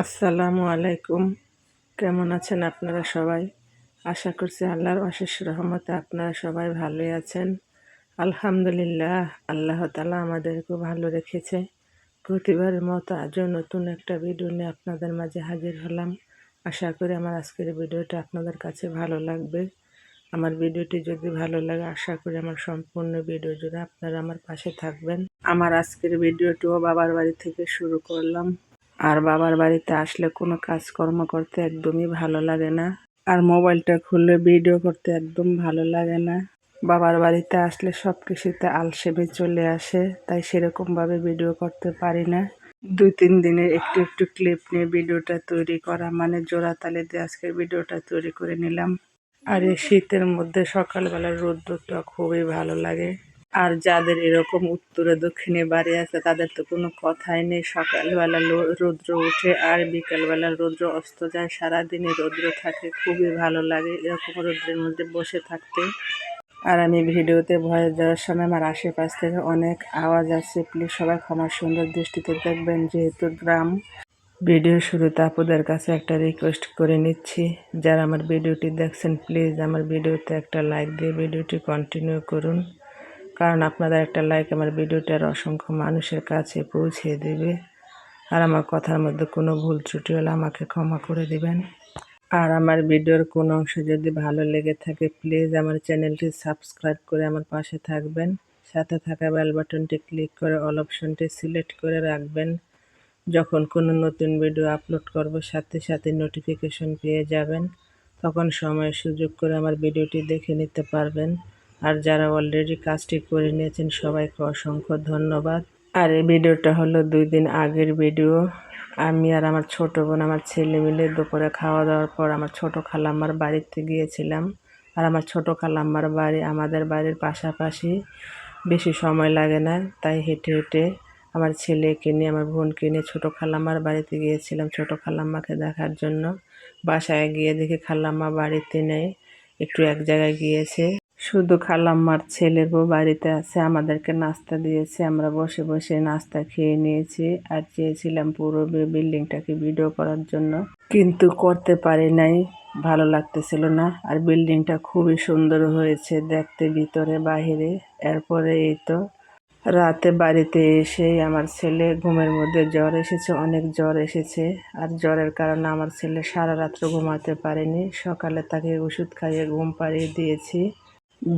আসসালামু আলাইকুম। কেমন আছেন আপনারা সবাই? আশা করছি আল্লাহর অশেষ রহমতে আপনারা সবাই ভালোই আছেন। আলহামদুলিল্লাহ, আল্লাহ তাআলা আমাদেরকে ভালো রেখেছে। প্রতিবারের মতো আজও নতুন একটা ভিডিও নিয়ে আপনাদের মাঝে হাজির হলাম। আশা করি আমার আজকের ভিডিওটা আপনাদের কাছে ভালো লাগবে। আমার ভিডিওটি যদি ভালো লাগে, আশা করি আমার সম্পূর্ণ ভিডিও জুড়ে আপনারা আমার পাশে থাকবেন। আমার আজকের ভিডিওটিও বাবার বাড়ি থেকে শুরু করলাম। আর বাবার বাড়িতে আসলে কোনো কাজকর্ম করতে একদমই ভালো লাগে না। আর মোবাইলটা খুললে ভিডিও করতে একদম ভালো লাগে না। বাবার বাড়িতে আসলে সব কিছুতে আলসেমি চলে আসে, তাই সেরকমভাবে ভিডিও করতে পারি না। 2-3 দিনের একটু একটু ক্লিপ নিয়ে ভিডিওটা তৈরি করা, মানে জোড়া তালে দিয়ে আজকের ভিডিওটা তৈরি করে নিলাম। আর এই শীতের মধ্যে সকালবেলার রৌদ্রটা খুবই ভালো লাগে। আর যাদের এরকম উত্তরে দক্ষিণে বাড়ি আছে তাদের তো কোনো কথাই নেই। সকালবেলা রৌদ্র উঠে আর বিকালবেলা রৌদ্র অস্ত যায়, সারাদিনই রৌদ্র থাকে, খুবই ভালো লাগে এরকম রৌদ্রের মধ্যে বসে থাকতে। আর আমি ভিডিওতে ভয়েস দেওয়ার সময় আমার আশেপাশ থেকে অনেক আওয়াজ আসছে, প্লিজ সবাই ক্ষমা সুন্দর দৃষ্টিতে দেখবেন, যেহেতু গ্রাম। ভিডিও শুরুতে আপুদের কাছে একটা রিকোয়েস্ট করে নিচ্ছি, যারা আমার ভিডিওটি দেখছেন প্লিজ আমার ভিডিওতে একটা লাইক দিয়ে ভিডিওটি কন্টিনিউ করুন, কারণ আপনাদের একটা লাইক আমার ভিডিওটার অসংখ্য মানুষের কাছে পৌঁছে দেবে। আর আমার কথার মধ্যে কোনো ভুল ত্রুটি হলে আমাকে ক্ষমা করে দিবেন। আর আমার ভিডিওর কোনো অংশ যদি ভালো লেগে থাকে প্লিজ আমার চ্যানেলটি সাবস্ক্রাইব করে আমার পাশে থাকবেন। সাথে থাকা বেল বাটনটি ক্লিক করে অল অপশনটি সিলেক্ট করে রাখবেন। যখন কোনো নতুন ভিডিও আপলোড করব সাথে সাথে নোটিফিকেশন পেয়ে যাবেন, তখন সময় সুযোগ করে আমার ভিডিওটি দেখে নিতে পারবেন। আর যারা অলরেডি কাজটি করে নিয়েছেন সবাইকে অসংখ্য ধন্যবাদ। আর এই ভিডিওটা হলো 2 দিন আগের ভিডিও। আমি আর আমার ছোট বোন, আমার ছেলে মিলে দুপুরে খাওয়া দাওয়ার পর আমার ছোট খালাম্মার বাড়িতে গিয়েছিলাম। আর আমার ছোট খালাম্মার বাড়ি আমাদের বাড়ির পাশাপাশি, বেশি সময় লাগে না, তাই হেঁটে হেঁটে আমার ছেলেকে নিয়ে আমার বোনকে নিয়ে ছোট খালাম্মার বাড়িতে গিয়েছিলাম ছোট খালাম্মাকে দেখার জন্য। বাসায় গিয়ে দেখি খালাম্মা বাড়িতে নেই, একটু এক জায়গায় গিয়েছে। শুধু খালাম্মার ছেলের বউ বাড়িতে আছে, আমাদেরকে নাস্তা দিয়েছে, আমরা বসে বসে নাস্তা খেয়ে নিয়েছি। আর চেয়েছিলাম পুরো বিল্ডিংটাকে ভিডিও করার জন্য, কিন্তু করতে পারি নাই, ভালো লাগতেছিল না। আর বিল্ডিংটা খুবই সুন্দর হয়েছে দেখতে, ভিতরে বাহিরে। এরপরে এই তো রাতে বাড়িতে এসেই আমার ছেলে ঘুমের মধ্যে জ্বর এসেছে, অনেক জ্বর এসেছে। আর জ্বরের কারণে আমার ছেলে সারা রাত্র ঘুমাতে পারেনি, সকালে তাকে ওষুধ খাইয়ে ঘুম পাড়িয়ে দিয়েছি।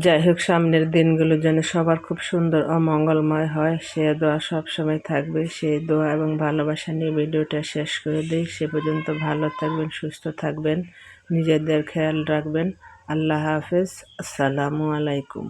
যাই হোক, সামনের দিনগুলো যেন সবার খুব সুন্দর ও মঙ্গলময় হয়, সে দোয়া সবসময় থাকবে। সেই দোয়া এবং ভালোবাসা নিয়ে ভিডিওটা শেষ করে দিই। সে পর্যন্ত ভালো থাকবেন, সুস্থ থাকবেন, নিজেদের খেয়াল রাখবেন। আল্লাহ হাফেজ। আসসালামু আলাইকুম।